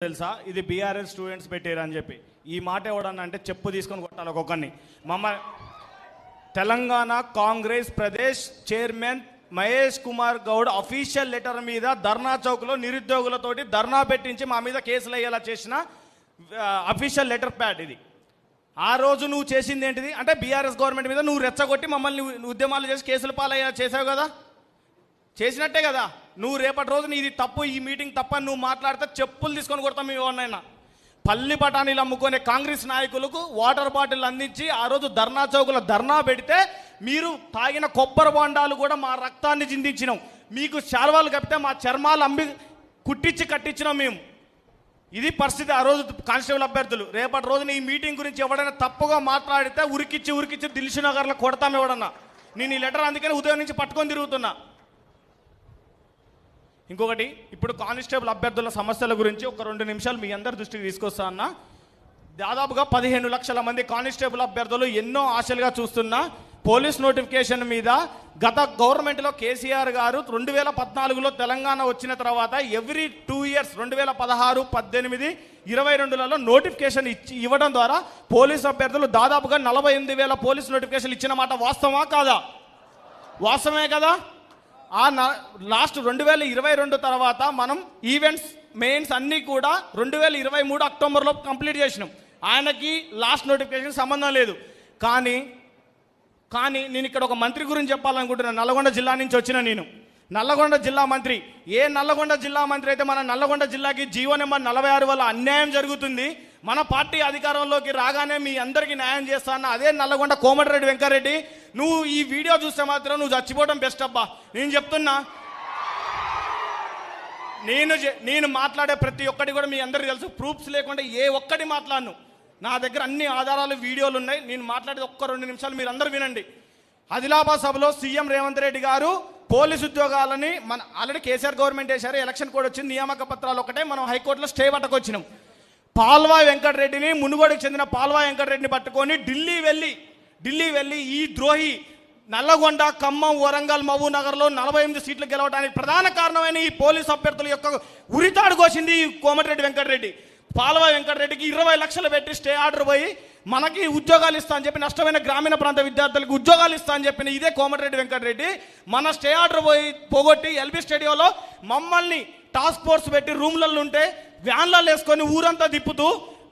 తెలుసా ఇది BRS students పెట్టారు అని చెప్పి ఈ మాట ఎవడన్నా అంటే చెప్పు తీసుకొని కొట్టాలి ఒక్కొక్కరిని. Telangana Congress Pradesh chairman Mahesh Kumar Goud official letter మీద ధర్నా చౌక్లో నిరుద్యోగులతోటి ధర్నా పెట్టించి మా మీద కేసులు అయ్యేలా చేసిన అఫీషియల్ లెటర్ ప్యాడ్ ఇది. ఆ రోజు నువ్వు చేసింది ఏంటిది అంటే బీఆర్ఎస్ గవర్నమెంట్ మీద నువ్వు రెచ్చగొట్టి మమ్మల్ని ఉద్యమాలు చేసి కేసులు పాలయ్యా చేసావు కదా, చేసినట్టే కదా. నువ్వు రేపటి రోజున ఇది తప్పు, ఈ మీటింగ్ తప్పని నువ్వు మాట్లాడితే చెప్పులు తీసుకొని కొడతాం. మీ ఎవరినైనా పల్లి బఠానీలు అమ్ముకునే కాంగ్రెస్ నాయకులకు వాటర్ బాటిల్ అందించి ఆ రోజు ధర్నా చౌకులో ధర్నా పెడితే మీరు తాగిన కొబ్బరి బొండాలు కూడా మా రక్తాన్ని చిందించినాం. మీకు శాల్వాలు కప్పితే మా చర్మాలు అమ్మి కుట్టించి కట్టించినాం మేము. ఇది పరిస్థితి ఆ రోజు కానిస్టేబుల్ అభ్యర్థులు. రేపటి రోజున ఈ మీటింగ్ గురించి ఎవడైనా తప్పుగా మాట్లాడితే ఉరికిచ్చి దిల్సునగర్లో కొడతాం ఎవడన్నా. నేను ఈ లెటర్ అందుకని ఉదయం నుంచి పట్టుకొని తిరుగుతున్నా. ఇంకొకటి, ఇప్పుడు కానిస్టేబుల్ అభ్యర్థుల సమస్యల గురించి ఒక 2 నిమిషాలు మీ అందరి దృష్టికి తీసుకొస్తా అన్న. దాదాపుగా 15 లక్షల మంది కానిస్టేబుల్ అభ్యర్థులు ఎన్నో ఆశలుగా చూస్తున్న పోలీస్ నోటిఫికేషన్ మీద గత గవర్నమెంట్లో కేసీఆర్ గారు 2014లో తెలంగాణ వచ్చిన తర్వాత ఎవ్రీ 2 ఇయర్స్ 2016, 18, 22లలో నోటిఫికేషన్ ఇవ్వడం ద్వారా పోలీస్ అభ్యర్థులు దాదాపుగా 48,000 పోలీస్ నోటిఫికేషన్లు ఇచ్చిన మాట వాస్తవమా కాదా? వాస్తవమే కదా. ఆ లాస్ట్ 2022 తర్వాత మనం ఈవెంట్స్ మెయిన్స్ అన్నీ కూడా 2023 అక్టోబర్లో కంప్లీట్ చేసినాం. ఆయనకి లాస్ట్ నోటిఫికేషన్ సంబంధం లేదు. కానీ నేను ఇక్కడ ఒక మంత్రి గురించి చెప్పాలనుకుంటున్నాను. నల్లగొండ జిల్లా నుంచి వచ్చిన నేను నల్లగొండ జిల్లా మంత్రి. ఏ నల్లగొండ జిల్లా మంత్రి అయితే మన నల్లగొండ జిల్లాకి జీవో నెంబర్ 46 వల్ల అన్యాయం జరుగుతుంది, మన పార్టీ అధికారంలోకి రాగానే మీ అందరికీ న్యాయం చేస్తాను అదే నల్లగొండ కోమటిరెడ్డి వెంకరెడ్డి, నువ్వు ఈ వీడియో చూస్తే మాత్రం నువ్వు చచ్చిపోవడం బెస్ట్ అబ్బా. నేను చెప్తున్నా, నేను మాట్లాడే ప్రతి ఒక్కటి కూడా మీ అందరికీ తెలుసు. ప్రూఫ్స్ లేకుండా ఏ ఒక్కటి మాట్లాడను. నా దగ్గర అన్ని ఆధారాలు వీడియోలు ఉన్నాయి. నేను మాట్లాడేది ఒక్క 2 నిమిషాలు మీరు అందరూ వినండి. ఆదిలాబాద్ సభలో సీఎం రేవంత్ రెడ్డి గారు పోలీసు ఉద్యోగాలని మన ఆల్రెడీ కేసీఆర్ గవర్నమెంట్ వేశారు, ఎలక్షన్ కోడ్ వచ్చింది, నియామక పత్రాలు ఒకటే మనం హైకోర్టులో స్టే పట్టుకొచ్చినాం. పాల్వాయి వెంకటరెడ్డిని, మునుగోడుకు చెందిన పాల్వాయి వెంకటరెడ్డిని పట్టుకొని ఢిల్లీ వెళ్ళి ఈ ద్రోహి నల్లగొండ, ఖమ్మం, వరంగల్, మహబూబ్ నగర్లో 48 సీట్లు గెలవడానికి ప్రధాన కారణమైన ఈ పోలీసు అభ్యర్థుల యొక్క ఉరితాడు కోసింది ఈ కోమటిరెడ్డి వెంకటరెడ్డి. పాల్వాయి వెంకటరెడ్డికి 20 లక్షలు పెట్టి స్టే ఆర్డర్ పోయి మనకి ఉద్యోగాలు ఇస్తా అని చెప్పి నష్టమైన గ్రామీణ ప్రాంత విద్యార్థులకు ఉద్యోగాలు ఇస్తా అని చెప్పిన ఇదే కోమటిరెడ్డి వెంకటరెడ్డి మన స్టే ఆర్డర్ పోగొట్టి ఎల్బీ స్టేడియంలో మమ్మల్ని టాస్క్ ఫోర్స్ పెట్టి రూమ్లలో ఉంటే వ్యాన్లలో వేసుకొని ఊరంతా తిప్పుతూ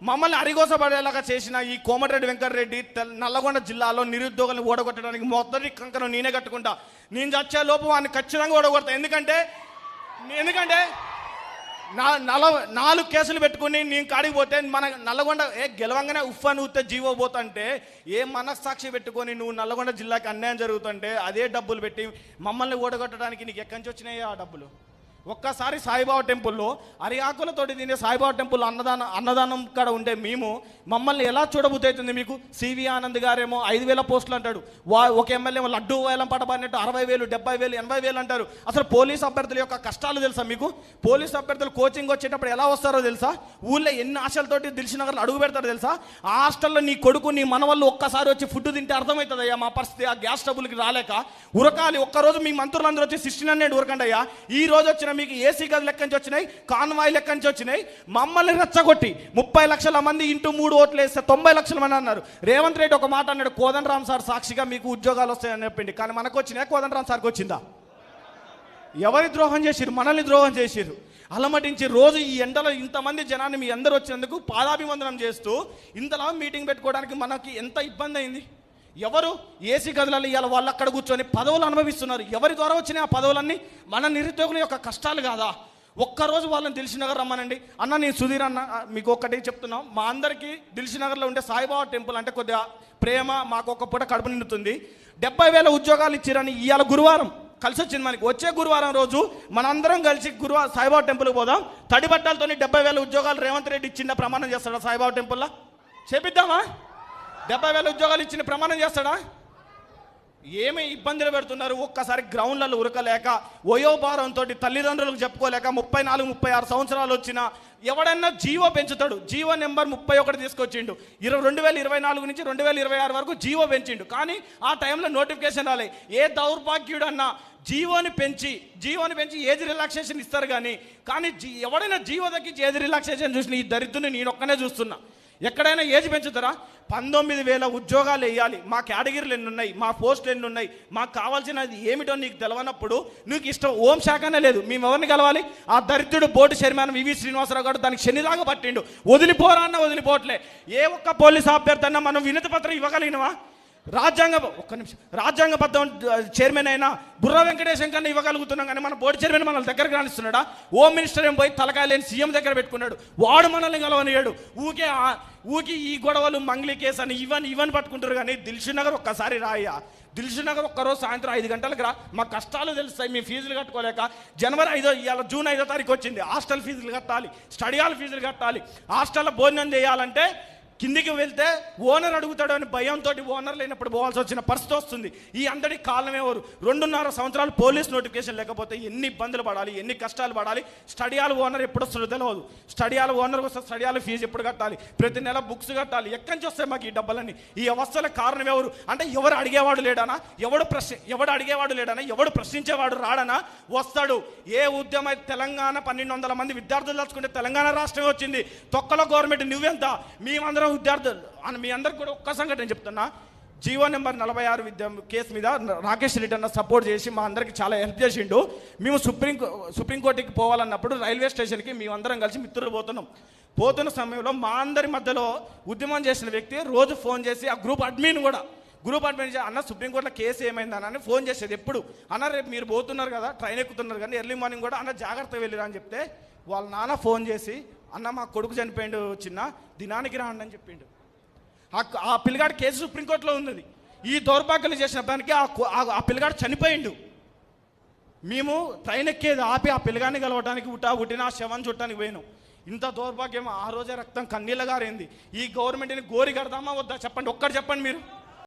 మమ్మల్ని అరిగోసపడేలాగా చేసిన ఈ కోమటిరెడ్డి వెంకటరెడ్డి నల్లగొండ జిల్లాలో నిరుద్యోగులను ఓడగొట్టడానికి మొదటి కంకణం నేనే కట్టుకుంటా. నేను చచ్చే లోపు వాడిని ఖచ్చితంగా ఓడగొడతా. ఎందుకంటే 4 కేసులు పెట్టుకుని నేను కాడికి పోతే మన నల్లగొండ గెలవంగానే ఉఫ్ఫని ఊతే జీవో పోతుంటే ఏ మనస్సాక్షి పెట్టుకొని నువ్వు నల్లగొండ జిల్లాకి అన్యాయం జరుగుతుంటే అదే డబ్బులు పెట్టి మమ్మల్ని ఓడగొట్టడానికి నీకు ఎక్కడి నుంచి వచ్చినాయి ఆ డబ్బులు? ఒక్కసారి సాయిబాబా టెంపుల్లో అరియాకులతోటి తినే సాయిబాబా టెంపుల్ అన్నదానం కాడ ఉండే మేము మమ్మల్ని ఎలా చూడబుద్దవుతుంది మీకు? సివి ఆనంద్ గారేమో 5,000 పోస్టులు అంటాడు, ఒక ఎమ్మెల్యే ఏమో లడ్డు వేలం పడబడినట్టు 60,000, 70,000, 80,000 అంటారు. అసలు పోలీస్ అభ్యర్థుల యొక్క కష్టాలు తెలుసా మీకు? పోలీస్ అభ్యర్థులు కోచింగ్ వచ్చేటప్పుడు ఎలా వస్తారో తెలుసా? ఊళ్ళో ఎన్ని ఆశలతోటి దిల్సునగర్లో అడుగు పెడతారో తెలుసా? ఆ హాస్టల్లో నీ కొడుకు, నీ మనవళ్ళు ఒక్కసారి వచ్చి ఫుడ్ తింటే అర్థమవుతుంది అయ్యా మా పరిస్థితి. ఆ గ్యాస్ ట్రబుల్కి రాలేక ఉరకాలి. ఒక్కరోజు మీ మంత్రులందరూ వచ్చి 1600 ఉరకండి అయ్యా. ఈ రోజు వచ్చిన మీకు ఏసీ గది లెక్క నుంచి వచ్చినాయి, కాన్వాయ్ లెక్క నుంచి వచ్చినాయి. మమ్మల్ని రెచ్చగొట్టి 30 లక్షల మంది ఇంటూ 3 ఓట్లు వేస్తే 90 లక్షల మంది అన్నారు. రేవంత్ రెడ్డి ఒక మాట అన్నాడు, కోదండరామ్ సార్ సాక్షిగా మీకు ఉద్యోగాలు వస్తాయని చెప్పింది. కానీ మనకు వచ్చినాయి, కోదండరామ్ సార్కి వచ్చిందా? ఎవరి ద్రోహం చేసిరు? మనల్ని ద్రోహం చేసిరు. అలమటించి రోజు ఈ ఎండలో ఇంతమంది జనాన్ని మీ అందరూ వచ్చినందుకు పాదాభివందనం చేస్తూ ఇంతలా మీటింగ్ పెట్టుకోవడానికి మనకి ఎంత ఇబ్బంది అయింది. ఎవరు ఏసీ గదులలో ఇవాళ వాళ్ళు అక్కడ కూర్చొని పదవులు అనుభవిస్తున్నారు. ఎవరి ద్వారా వచ్చినాయి ఆ పదవులన్నీ? మన నిరుద్యోగుల యొక్క కష్టాలు కాదా? ఒక్కరోజు వాళ్ళని దిల్సునగర్ రమ్మనండి. అన్న నేను సుధీర్ అన్న మీకు ఒక్కటి చెప్తున్నాం, మా అందరికీ దిల్సునగర్లో ఉండే సాయిబాబా టెంపుల్ అంటే కొద్దిగా ప్రేమ, మాకు ఒక పూట కడుపు నిండుతుంది. 70,000 ఉద్యోగాలు ఇచ్చిరని ఇవాళ గురువారం కలిసి వచ్చింది మనకి. వచ్చే గురువారం రోజు మనందరం కలిసి సాయిబాబా టెంపుల్కి పోదాం. తడి బట్టలతో 70,000 ఉద్యోగాలు రేవంత్ రెడ్డి ఇచ్చిన ప్రమాణం చేస్తాడా సాయిబాబా టెంపుల్లో? చేపిద్దామా? 70,000 ఉద్యోగాలు ఇచ్చిన ప్రమాణం చేస్తాడా? ఏమి ఇబ్బందులు పెడుతున్నారు. ఒక్కసారి గ్రౌండ్లలో ఉరకలేక వయోభారంతో తల్లిదండ్రులకు చెప్పుకోలేక 34-36 సంవత్సరాలు వచ్చిన ఎవడన్నా జీవో పెంచుతాడు. జీవో నెంబర్ 31 తీసుకొచ్చిండు. 2024 నుంచి 2026 వరకు జీవో పెంచిండు. కానీ ఆ టైంలో నోటిఫికేషన్ రాలే. ఏ దౌర్భాగ్యుడన్నా జీవోని పెంచి ఏజ్ రిలాక్సేషన్ ఇస్తారు. కానీ ఎవడైనా జీవో తగ్గించి ఏజ్ రిలాక్సేషన్ చూసిన ఈ దరిద్రుని నేను ఒక్కనే చూస్తున్నా. ఎక్కడైనా ఏజ్ పెంచుతారా? 19,000 ఉద్యోగాలు వేయాలి. మా కేటగిరీలు ఎన్ని ఉన్నాయి, మా పోస్టులు ఎన్ని ఉన్నాయి, మాకు కావాల్సినది ఏమిటో నీకు తెలవనప్పుడు నీకు ఇష్టం హోం శాఖనే లేదు. మేము ఎవరిని కలవాలి? ఆ దరిద్రుడు బోర్డు చైర్మన్ వివి శ్రీనివాసరావు గారు దానికి శనిలాగా పట్టిండు. వదిలిపోరా అన్న వదిలిపోవట్లే. ఏ ఒక్క పోలీస్ అభ్యర్థి అన్నా మనం వినతి పత్రం ఇవ్వగలిగినవా? రాజ్యాంగబద్ధం చైర్మన్ అయినా బుర్రా వెంకటేశం కన్నా ఇవ్వగలుగుతున్నాం. కానీ మన బోర్డు చైర్మన్ మనల్ని దగ్గరకు రానిస్తున్నాడా? హోమ్ మినిస్టర్ ఏం పోయి తలకాయ లేని సీఎం దగ్గర పెట్టుకున్నాడు. వాడు మనల్ని కలవనియాడు. ఊకి ఈ గొడవలు మంగ్లీ కేసు అని ఇవన్నీ పట్టుకుంటారు. కానీ దిల్షుక్ నగర్ ఒక్కసారి రాయ్యా. దిల్షుక్ నగర్ ఒక్కరోజు సాయంత్రం 5 గంటలకు రా. మా కష్టాలు తెలుస్తాయి. మీ ఫీజులు కట్టుకోలేక జూన్ 5వ తారీఖు వచ్చింది. హాస్టల్ ఫీజులు కట్టాలి, స్టడీ హాల్ ఫీజులు కట్టాలి, హాస్టల్లో భోజనం చేయాలంటే కిందికి వెళ్తే ఓనర్ అడుగుతాడు అని భయంతో ఓనర్ లేనప్పుడు పోవాల్సి వచ్చిన పరిస్థితి వస్తుంది. ఈ అందరికి కారణం ఎవరు? 2.5 సంవత్సరాలు పోలీస్ నోటిఫికేషన్ లేకపోతే ఎన్ని ఇబ్బందులు పడాలి, ఎన్ని కష్టాలు పడాలి. స్టడీ హాల్ ఓనర్ ఎప్పుడు వస్తుందో తెలియదు. స్టడీ హాల్ ఓనర్కి వస్తే స్టడీ హాల్ ఫీజు ఎప్పుడు కట్టాలి, ప్రతి నెల బుక్స్ కట్టాలి. ఎక్కడి నుంచి వస్తాయి మాకు ఈ డబ్బులన్నీ? ఈ అవస్థలకు కారణం ఎవరు? అంటే ఎవరు అడిగేవాడు లేడానా? ఎవడు ప్రశ్నించేవాడు రాడనా? వస్తాడు. ఏ ఉద్యమం తెలంగాణ 1200 మంది విద్యార్థులు తలుచుకుంటే తెలంగాణ రాష్ట్రమే వచ్చింది. తొక్కలో గవర్నమెంట్ నువ్వెంత? మేమందరం విద్యార్థులు అని మీ అందరికి కూడా ఒక్క సంఘటన చెప్తున్నా. జీవో నెంబర్ 46 కేసు మీద రాకేష్ రెడ్డి అన్న సపోర్ట్ చేసి మా అందరికి చాలా హెల్ప్ చేసిండు. మేము సుప్రీంకోర్టుకి పోవాలన్నప్పుడు రైల్వే స్టేషన్కి మేమందరం కలిసి మిత్రులు పోతున్న సమయంలో మా అందరి మధ్యలో ఉద్యమం చేసిన వ్యక్తి రోజు ఫోన్ చేసి ఆ గ్రూప్ అడ్మిన్ చేసి అన్న సుప్రీంకోర్టులో కేసు ఏమైందని ఫోన్ చేసేది. ఎప్పుడు అన్న రేపు మీరు పోతున్నారు కదా, ట్రైన్ ఎక్కుతున్నారు కానీ ఎర్లీ మార్నింగ్ కూడా అన్న జాగ్రత్తగా వెళ్ళిరా అని చెప్తే వాళ్ళ నాన్న ఫోన్ చేసి అన్న మా కొడుకు చనిపోయిండు, చిన్న దినానికి రాండి అని చెప్పిండు. ఆ పిల్లగాడి కేసు సుప్రీంకోర్టులో ఉన్నది. ఈ దౌర్భాగ్యాలు చేసిన దానికి ఆ పిల్లగాడు చనిపోయిండు. మేము ట్రైన్ ఎక్కేది ఆపి ఆ పిల్లగాన్ని కలవడానికి ఉట్టిన శవం చుట్టానికి పోయినాం. ఇంత దౌర్భాగ్యం. ఆ రోజే రక్తం కన్నీళ్ళ గారైంది. ఈ గవర్నమెంట్ని గోరి కడదామా వద్దా చెప్పండి, ఒక్కటి చెప్పండి మీరు.